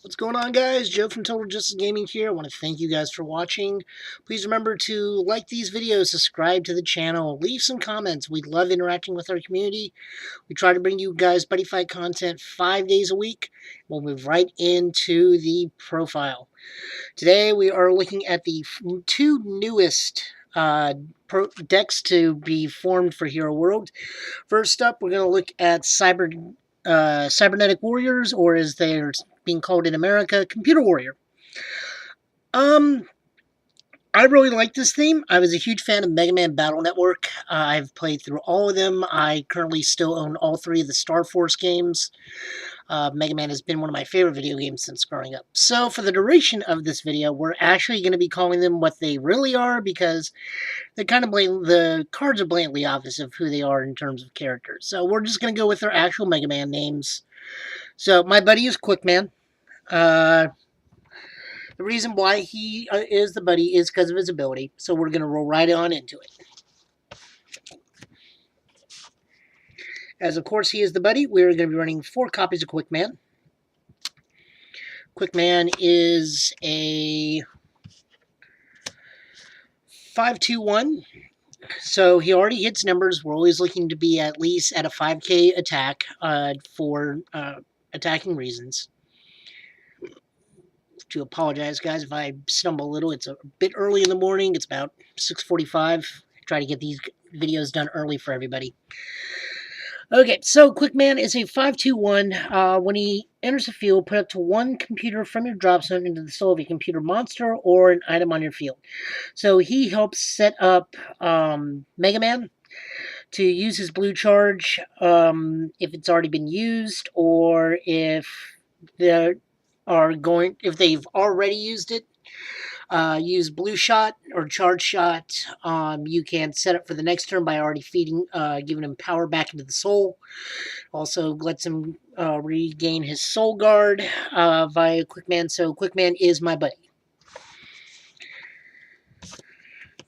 What's going on, guys? Joe from Total Justice Gaming here. I want to thank you guys for watching. Please remember to like these videos, subscribe to the channel, leave some comments. We love interacting with our community. We try to bring you guys BuddyFight content 5 days a week. We'll move right into the profile. Today we are looking at the two newest decks to be formed for Hero World. First up, we're going to look at Cybernetic Warriors, or as they're being called in America, Computer Warrior. I really like this theme. I was a huge fan of Mega Man Battle Network. I've played through all of them. I currently still own all 3 of the Star Force games. Mega Man has been one of my favorite video games since growing up. So for the duration of this video, we're actually going to be calling them what they really are, because they're kind of the cards are blatantly obvious of who they are in terms of characters. So we're just going to go with their actual Mega Man names. So my buddy is Quickman. The reason why he is the buddy is because of his ability. So we're going to roll right on into it. As of course he is the buddy, we're going to be running 4 copies of Quickman. Quickman is a 5-2-1. So he already hits numbers. We're always looking to be at least at a 5k attack for attacking reasons. To apologize, guys, if I stumble a little. It's a bit early in the morning. It's about 6:45. Try to get these videos done early for everybody. Okay, so Quickman is a 5-2-1. When he enters the field, put up to 1 computer from your drop zone into the soul of a computer monster or an item on your field. So he helps set up Mega Man to use his blue charge if it's already been used, or if they've already used it. Use blue shot or charge shot. You can set up for the next turn by already giving him power back into the soul. Also lets him regain his soul guard via Quickman. So Quickman is my buddy.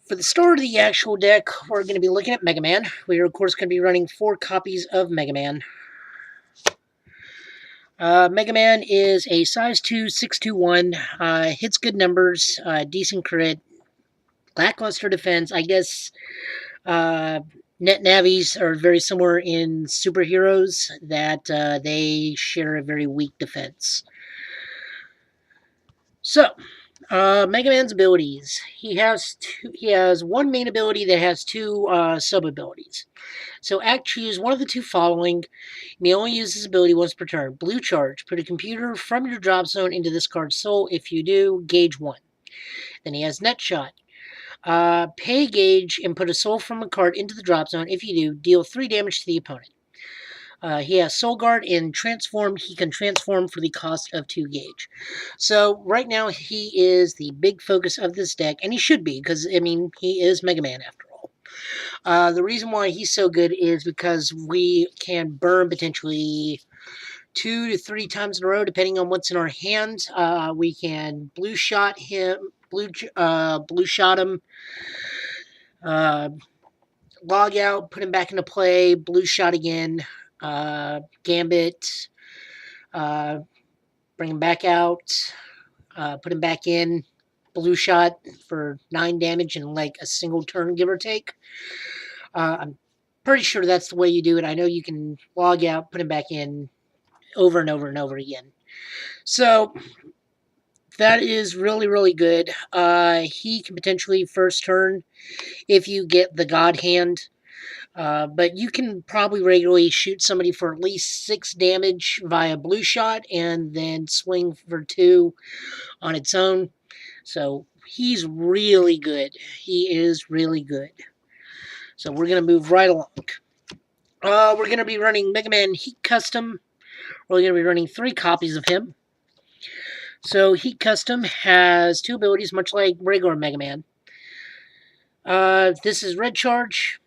For the start of the actual deck, we're going to be looking at Mega Man. We are, of course, going to be running 4 copies of Mega Man. Mega Man is a size 2, 6-2-1, hits good numbers, decent crit, lackluster defense. I guess net navies are very similar in superheroes, that they share a very weak defense. So, Mega Man's abilities. He has 1 main ability that has 2 sub-abilities. So choose one of the 2 following. You may only use this ability once per turn. Blue charge. Put a computer from your drop zone into this card's soul. If you do, gauge 1. Then he has net shot. Pay gauge and put a soul from a card into the drop zone. If you do, deal 3 damage to the opponent. He has Soul Guard and Transform. He can transform for the cost of 2 gauge. So right now he is the big focus of this deck, and he should be, because, I mean, he is Mega Man after all. The reason why he's so good is because we can burn potentially 2 to 3 times in a row, depending on what's in our hand. We can blue shot him, log out, put him back into play, blue shot again, Gambit, bring him back out, put him back in, blue shot for 9 damage in like a single turn, give or take. I'm pretty sure that's the way you do it. I know you can log out, put him back in over and over and over again. So that is really, really good. He can potentially first turn if you get the God Hand. But you can probably regularly shoot somebody for at least 6 damage via blue shot and then swing for 2 on its own. So he's really good. He is really good. So we're going to move right along. We're going to be running Mega Man Heat Custom. We're going to be running 3 copies of him. So Heat Custom has 2 abilities, much like regular Mega Man. This is Red Charge.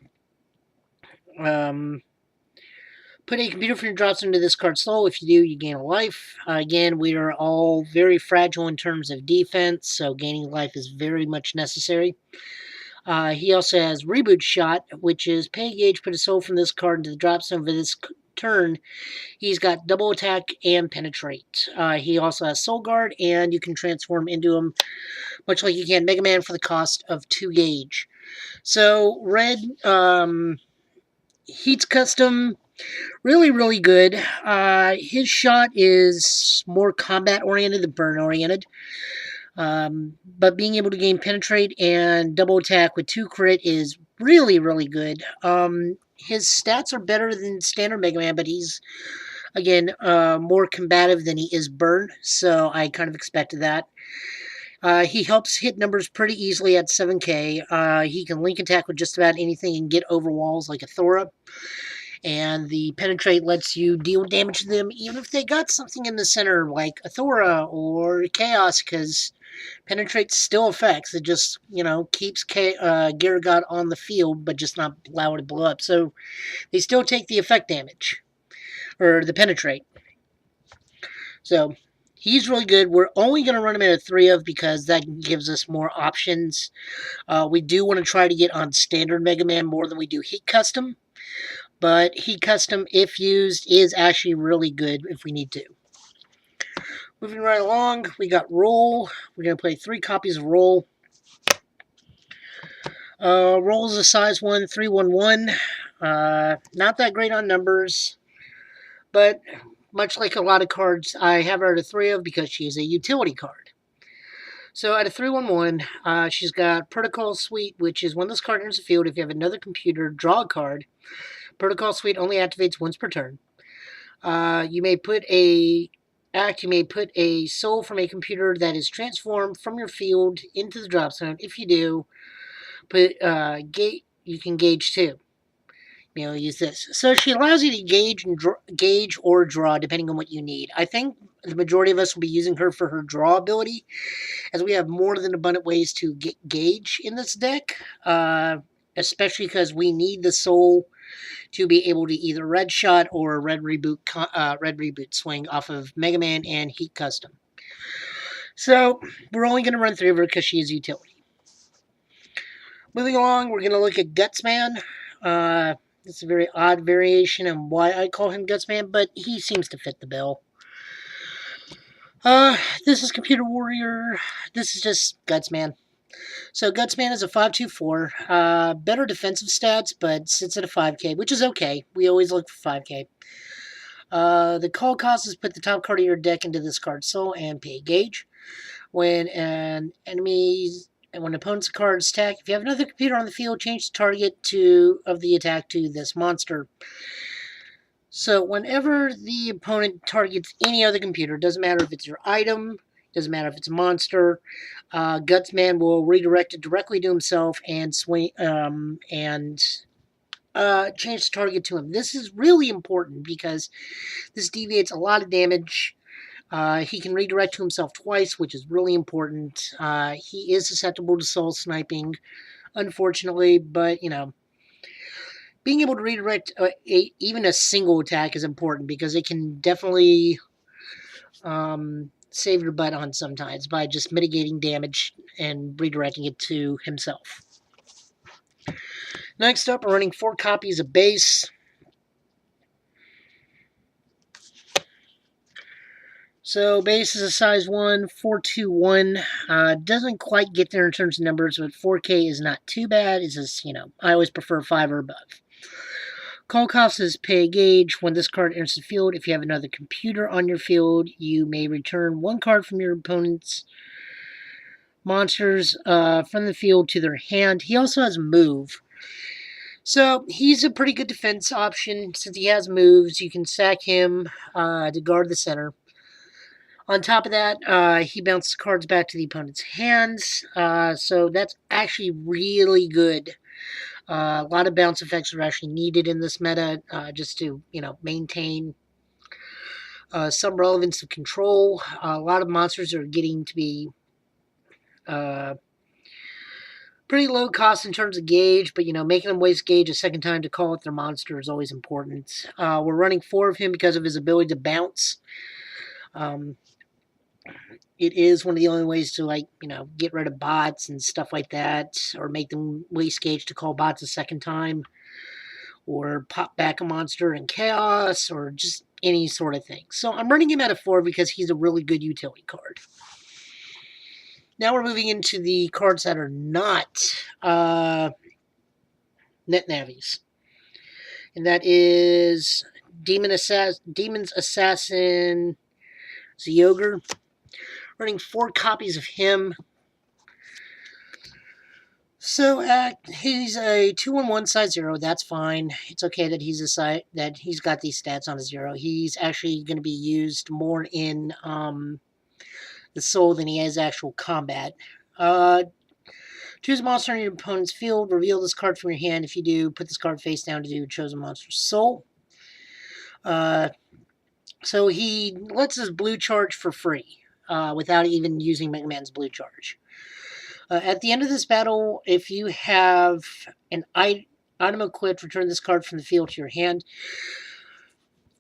Put a computer from your drop zone into this card's soul. If you do, you gain a life. Again, we are all very fragile in terms of defense, so gaining life is very much necessary. He also has Reboot Shot, which is pay gauge, put a soul from this card into the drop zone for this turn, he's got double attack and penetrate. He also has Soul Guard, and you can transform into him much like you can Mega Man for the cost of 2 gauge. So red Heat's custom, really, really good. His shot is more combat oriented than burn oriented. But being able to gain penetrate and double attack with 2 crit is really, really good. His stats are better than standard Mega Man, but he's, again, more combative than he is burn, so I kind of expected that. He helps hit numbers pretty easily at 7k. He can link attack with just about anything and get over walls like a Thora. And the penetrate lets you deal damage to them even if they got something in the center like a Thora or Chaos, because penetrate still affects. It just, keeps Garagot on the field, but just not allow it to blow up. So they still take the effect damage, or the penetrate. So he's really good. We're only going to run him at a 3 of because that gives us more options. We do want to try to get on standard Mega Man more than we do Heat Custom. But Heat Custom, if used, is actually really good if we need to. Moving right along, we got Roll. We're going to play 3 copies of Roll. Roll is a size 1, 311. Not that great on numbers, but much like a lot of cards, I have her at a 3 of because she is a utility card. So at a 311, she's got Protocol Suite, which is when this card enters the field, if you have another computer, draw a card. Protocol Suite only activates once per turn. You may put a soul from a computer that is transformed from your field into the drop zone. If you do, you can gauge 2. Use this. So she allows you to gauge or draw depending on what you need. I think the majority of us will be using her for her draw ability, as we have more than abundant ways to get gauge in this deck, especially because we need the soul to be able to either red shot or red reboot swing off of Mega Man and Heat Custom. So we're only going to run 3 of her because she is utility. Moving along, we're going to look at Gutsman. It's a very odd variation on why I call him Gutsman, but he seems to fit the bill. This is Computer Warrior. This is just Gutsman. So Gutsman is a 524. Better defensive stats, but sits at a 5k, which is okay. We always look for 5k. The call cost is put the top card of your deck into this card's soul and pay gauge. When an opponent's card's attack, if you have another computer on the field, change the target of the attack to this monster. So whenever the opponent targets any other computer, doesn't matter if it's your item, doesn't matter if it's a monster, Gutsman will redirect it directly to himself and swing change the target to him. This is really important because this deviates a lot of damage. He can redirect to himself twice, which is really important. He is susceptible to soul sniping, unfortunately, but, being able to redirect even a single attack is important because it can definitely save your butt on sometimes by just mitigating damage and redirecting it to himself. Next up, we're running 4 copies of base. So base is a size 1, 421. Doesn't quite get there in terms of numbers, but 4K is not too bad. It's just, I always prefer 5 or above. Call cost is pay gauge. When this card enters the field, if you have another computer on your field, you may return 1 card from your opponent's monsters from the field to their hand. He also has move. So he's a pretty good defense option. Since he has moves, you can sack him to guard the center. On top of that, he bounces cards back to the opponent's hands. So that's actually really good. A lot of bounce effects are actually needed in this meta just to, maintain some relevance of control. A lot of monsters are getting to be pretty low cost in terms of gauge, but, making them waste gauge a second time to call it their monster is always important. We're running 4 of him because of his ability to bounce. It is one of the only ways to, get rid of bots and stuff like that, or make them waste gauge to call bots a second time, or pop back a monster in Chaos, or just any sort of thing. So I'm running him at a 4 because he's a really good utility card. Now we're moving into the cards that are not net navies. And that is Demon's Assassin Zyogre. Running 4 copies of him. So he's a 2-1-1 size 0. That's fine. It's okay that he's got these stats on a 0. He's actually going to be used more in the soul than he has actual combat. Choose a monster in your opponent's field. Reveal this card from your hand. If you do, put this card face down to do chosen monster's soul. So he lets us blue charge for free without even using Mega Man's blue charge. At the end of this battle, if you have an item equipped, return this card from the field to your hand.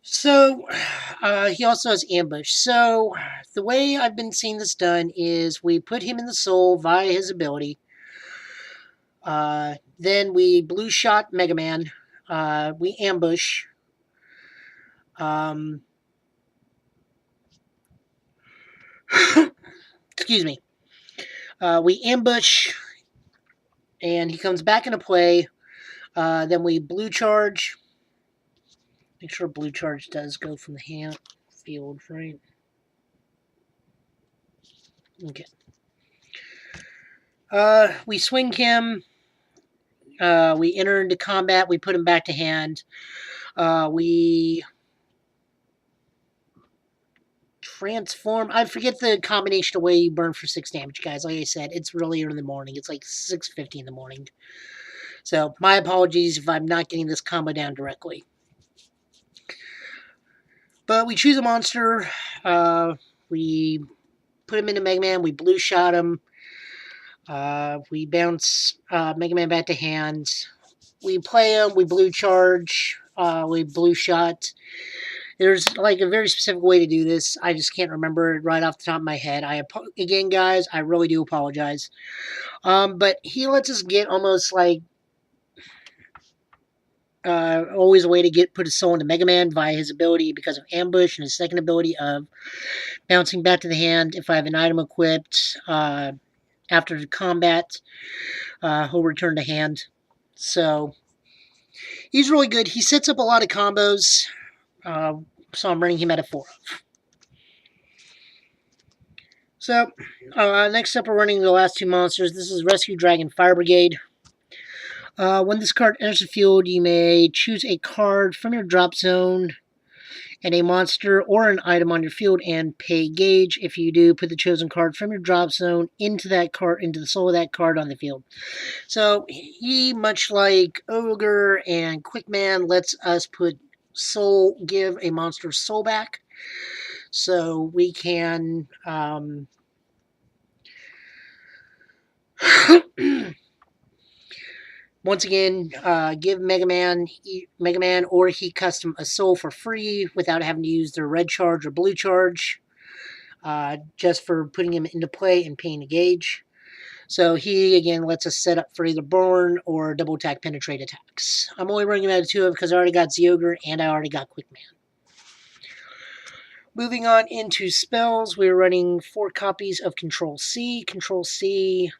So he also has ambush. So the way I've been seeing this done is we put him in the soul via his ability. Then we blue shot Mega Man. We ambush. Excuse me. We ambush, and he comes back into play. Then we blue charge. Make sure blue charge does go from the hand field, right? Okay. We swing him. We enter into combat. We put him back to hand. We transform. I forget the combination of way you burn for 6 damage, guys. Like I said, it's really early in the morning. It's like 6:50 in the morning. So my apologies if I'm not getting this combo down directly. But we choose a monster. We put him into Mega Man. We blue shot him. We bounce Mega Man back to hand. We play him. We blue charge. We blue shot. There's like a very specific way to do this. I just can't remember it right off the top of my head. Again, guys, I really do apologize. But he lets us get almost like always a way to put his soul into Mega Man via his ability because of ambush, and his second ability of bouncing back to the hand. If I have an item equipped after the combat, he'll return to hand. So he's really good. He sets up a lot of combos. So I'm running him at a 4. So, next up we're running the last 2 monsters. This is Rescue Dragon Fire Brigade. When this card enters the field, you may choose a card from your drop zone and a monster or an item on your field and pay gauge. If you do, put the chosen card from your drop zone into the soul of that card on the field. So he, much like Ogre and Quickman, lets us give a monster soul back. So we can once again give Mega Man or he custom a soul for free without having to use their red charge or blue charge, just for putting him into play and paying a gauge. So he, again, lets us set up for either burn or double attack penetrate attacks. I'm only running him out of 2 because I already got Zyogre and I already got Quickman. Moving on into spells, we're running 4 copies of Control C. Control C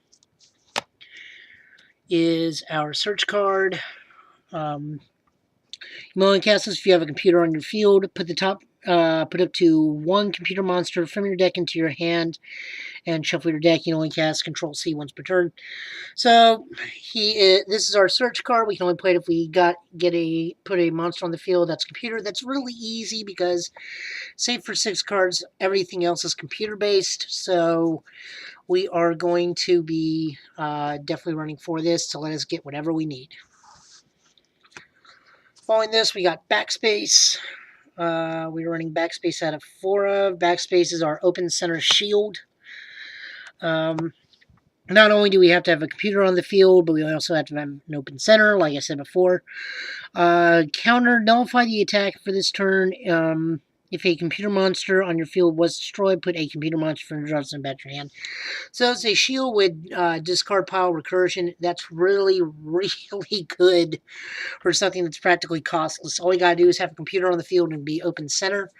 is our search card. You can only cast this if you have a computer on your field. Put up to 1 computer monster from your deck into your hand and shuffle your deck. You can only cast Control C once per turn. So this is our search card. We can only play it if we put a monster on the field that's computer. That's really easy because, save for 6 cards, everything else is computer based. So we are going to be definitely running for this to let us get whatever we need. Following this, we got Backspace. We're running Backspace out of 4 of. Backspace is our open center shield. Not only do we have to have a computer on the field, but we also have to have an open center, like I said before. Counter, nullify the attack for this turn. If a computer monster on your field was destroyed, put a computer monster from the drop zone back in your hand. So it's a shield with discard pile recursion. That's really, really good for something that's practically costless. All you gotta do is have a computer on the field and be open center.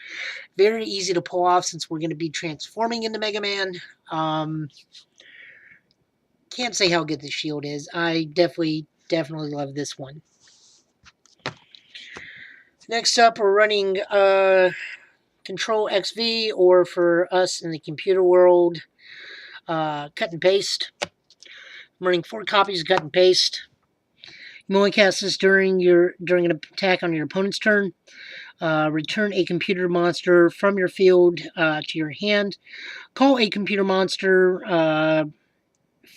Very easy to pull off since we're going to be transforming into Mega Man. Can't say how good this shield is. I definitely love this one. Next up, we're running Control XV, or for us in the computer world, Cut and Paste. I'm running 4 copies of Cut and Paste. You only cast this during an attack on your opponent's turn. Return a computer monster from your field to your hand. Call a computer monster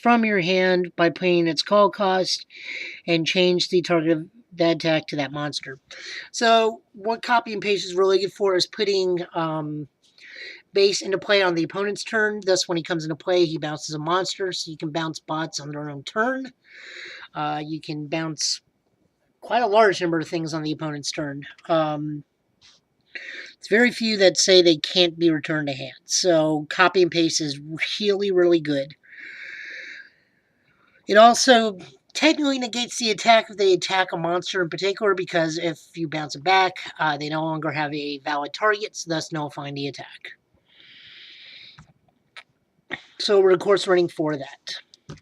from your hand by paying its call cost, and change the target of that attack to that monster. So what copy and paste is really good for is putting base into play on the opponent's turn. Thus, when he comes into play, he bounces a monster, so you can bounce bots on their own turn. You can bounce quite a large number of things on the opponent's turn. It's very few that say they can't be returned to hand. So copy and paste is really, really good. It also technically negates the attack if they attack a monster in particular, because if you bounce it back, they no longer have a valid target, so thus nullifying the attack. So we're of course running 4 of that.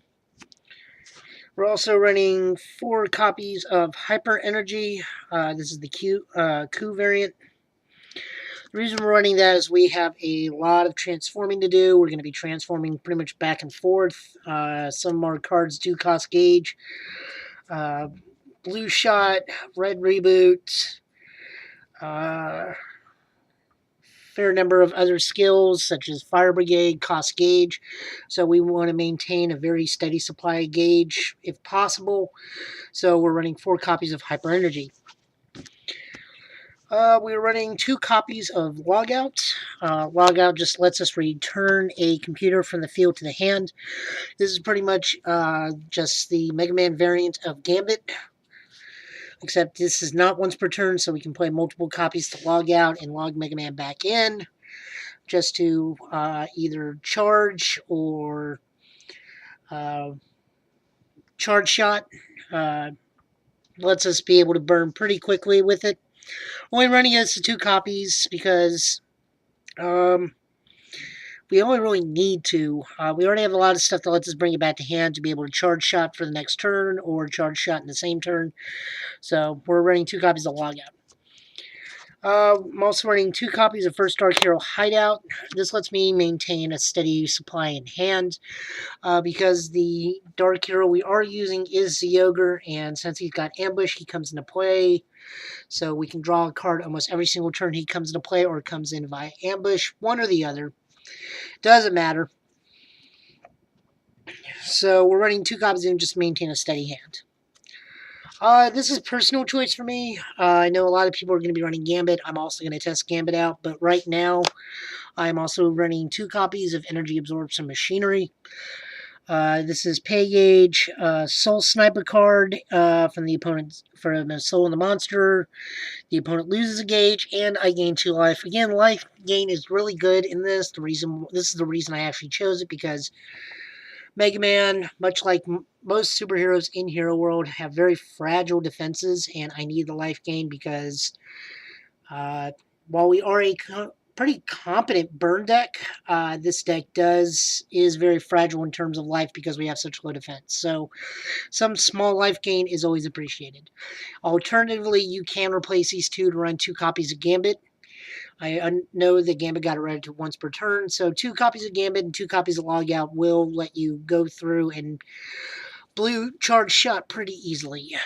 We're also running 4 copies of Hyper Energy. This is the Q variant. The reason we're running that is we have a lot of transforming to do. We're going to be transforming pretty much back and forth. Some of our cards do cost gauge. Blue Shot, Red Reboot, fair number of other skills such as Fire Brigade, cost gauge. So we want to maintain a very steady supply of gauge if possible. So we're running 4 copies of Hyper Energy. We're running 2 copies of Logout. Logout just lets us return a computer from the field to the hand. This is pretty much just the Mega Man variant of Gambit, except this is not once per turn, so we can play multiple copies to log out and log Mega Man back in, just to either charge or charge shot. Lets us be able to burn pretty quickly with it. Only running this to 2 copies because we only really need to. We already have a lot of stuff that lets us bring it back to hand to be able to charge shot for the next turn or charge shot in the same turn. So we're running 2 copies of Logout. I'm also running 2 copies of First Dark Hero Hideout. This lets me maintain a steady supply in hand because the Dark Hero we are using is the Ogre, and since he's got Ambush, he comes into play. So we can draw a card almost every single turn he comes into play, or comes in via Ambush, one or the other. Doesn't matter. So we're running 2 copies and just maintain a steady hand. This is personal choice for me. I know a lot of people are going to be running Gambit. I'm also going to test Gambit out, but right now I'm also running 2 copies of Energy Absorption Machinery. This is Pay Gauge, Soul Sniper card from the opponent for the Soul and the Monster. The opponent loses a gauge, and I gain 2 life. Again, life gain is really good in this. This is the reason I actually chose it, because Mega Man, much like most superheroes in Hero World, have very fragile defenses, and I need the life gain because while we are a pretty competent burn deck, this deck is very fragile in terms of life because we have such low defense. So some small life gain is always appreciated. Alternatively, you can replace these 2 to run 2 copies of Gambit. I know that Gambit got it ready to once per turn, so 2 copies of Gambit and 2 copies of Logout will let you go through and blue charge shot pretty easily.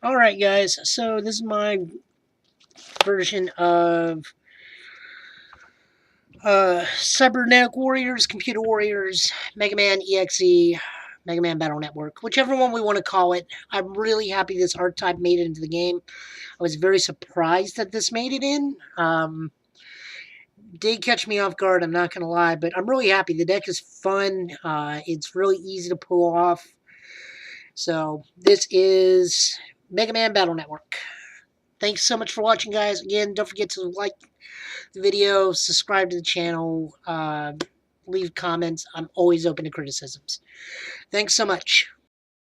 Alright guys, so this is my version of Cybernetic Warriors, Computer Warriors, Megaman.exe, Mega Man Battle Network, whichever one we want to call it. I'm really happy this art type made it into the game. I was very surprised that this made it in. Did catch me off guard, I'm not going to lie, but I'm really happy. The deck is fun. It's really easy to pull off. So this is Mega Man Battle Network. Thanks so much for watching, guys. Again, don't forget to like the video, subscribe to the channel, leave comments. I'm always open to criticisms. Thanks so much.